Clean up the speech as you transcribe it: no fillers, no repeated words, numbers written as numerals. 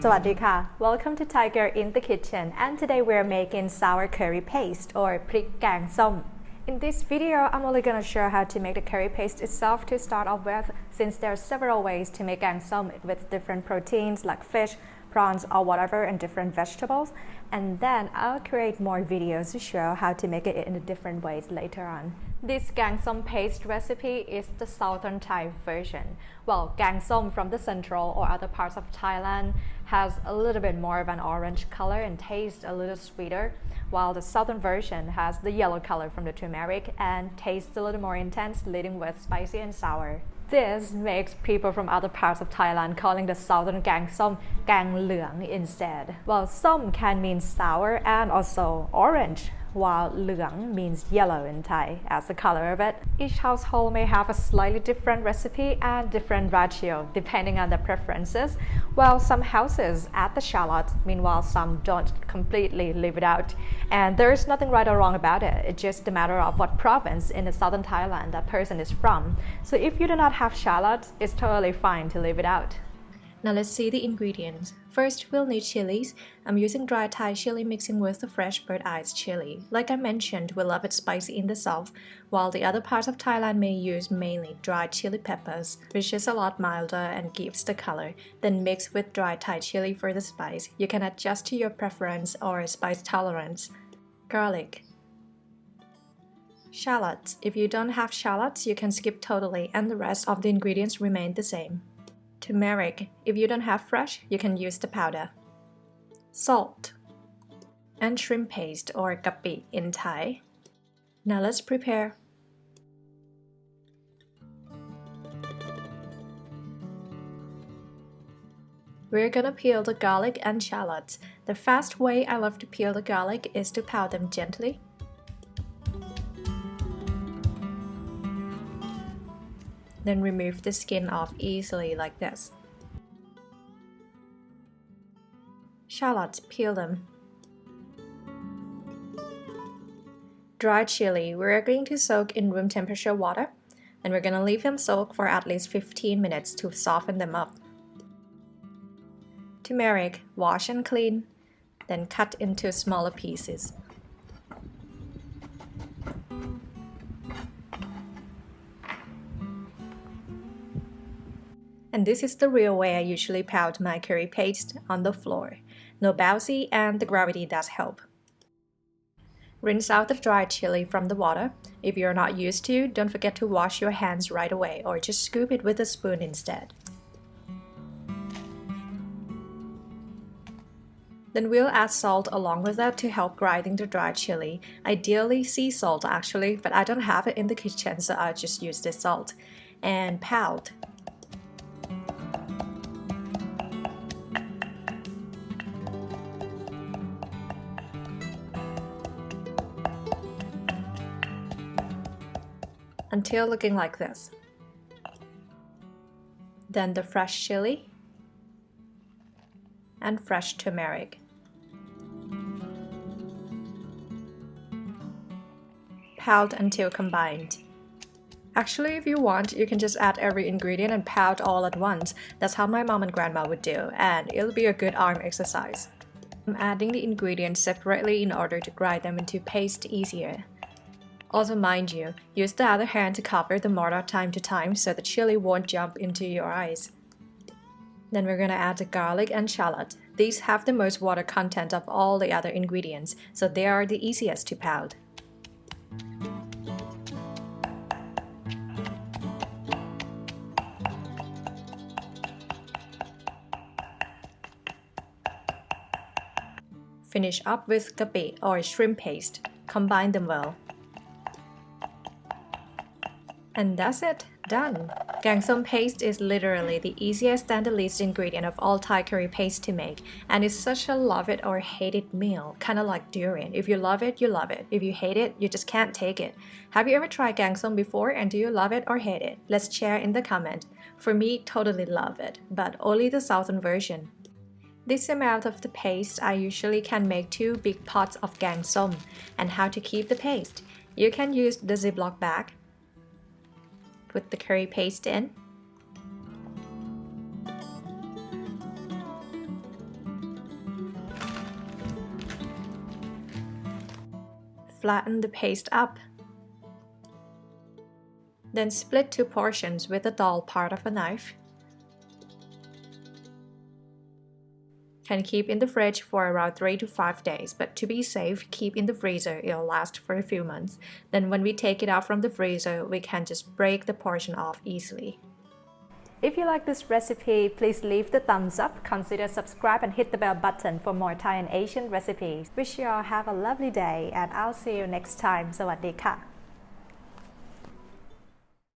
Sawadika, welcome to Tiger in the Kitchen, and today we're making sour curry paste or Prik Gaeng Som. In this video, I'm only going to show how to make the curry paste itself to start off with, since there are several ways to make Gaeng Som with different proteins like fish, prawns or whatever and different vegetables, and then I'll create more videos to show how to make it in different ways later on. This Gaeng Som paste recipe is the southern Thai version. Well, Gaeng Som from the central or other parts of Thailand has a little bit more of an orange color and tastes a little sweeter, while the southern version has the yellow color from the turmeric and tastes a little more intense, leading with spicy and sour. This makes people from other parts of Thailand calling the southern Gaeng Som Gaeng Lueng instead. Well, Som can mean sour and also orange, while Lueng means yellow in Thai as the color of it. Each household may have a slightly different recipe and different ratio depending on their preferences. While some houses add the shallot, meanwhile some don't completely leave it out. And there is nothing right or wrong about it. It's just a matter of what province in the southern Thailand that person is from. So if you do not have shallots, it's totally fine to leave it out. Now let's see the ingredients. First, we'll need chilies. I'm using dry Thai chili mixing with the fresh bird-eyes chili. Like I mentioned, we love it spicy in the south, while the other parts of Thailand may use mainly dried chili peppers, which is a lot milder and gives the color. Then mix with dry Thai chili for the spice. You can adjust to your preference or spice tolerance. Garlic. Shallots. If you don't have shallots, you can skip totally and the rest of the ingredients remain the same. Turmeric. If you don't have fresh, you can use the powder. Salt. And shrimp paste or kapi in Thai. Now let's prepare. We're gonna peel the garlic and shallots. The fast way I love to peel the garlic is to pound them gently. Then remove the skin off easily like this. Shallots, peel them. Dried chili, we're going to soak in room temperature water, and we're going to leave them soak for at least 15 minutes to soften them up. Turmeric, wash and clean, then cut into smaller pieces. And this is the real way I usually pound my curry paste on the floor. No bouncy and the gravity does help. Rinse out the dried chili from the water. If you're not used to, don't forget to wash your hands right away or just scoop it with a spoon instead. Then we'll add salt along with that to help grinding the dried chili. Ideally sea salt actually, but I don't have it in the kitchen so I just use this salt. And pound. Until looking like this. Then the fresh chili and fresh turmeric. Pound until combined. Actually, if you want, you can just add every ingredient and pound all at once. That's how my mom and grandma would do, and it'll be a good arm exercise. I'm adding the ingredients separately in order to grind them into paste easier. Also, mind you, use the other hand to cover the mortar time to time so the chili won't jump into your eyes. Then we're gonna add the garlic and shallot. These have the most water content of all the other ingredients, so they are the easiest to pound. Finish up with kapi or shrimp paste. Combine them well. And that's it, done! Gaeng Som paste is literally the easiest and the least ingredient of all Thai curry paste to make, and it's such a love it or hate it meal, kinda like durian. If you love it, you love it. If you hate it, you just can't take it. Have you ever tried Gaeng Som before, and do you love it or hate it? Let's share in the comment. For me, totally love it, but only the southern version. This amount of the paste, I usually can make 2 big pots of Gaeng Som. And how to keep the paste? You can use the Ziploc bag. Put the curry paste in. flatten the paste up. Then split 2 portions with the dull part of a knife. Can keep in the fridge for around 3 to 5 days, but to be safe, keep in the freezer. It'll last for a few months. Then when we take it out from the freezer, we can just break the portion off easily. If you like this recipe, please leave the thumbs up, consider subscribe and hit the bell button for more Thai and Asian recipes. Wish you all have a lovely day and I'll see you next time. สวัสดีค่ะ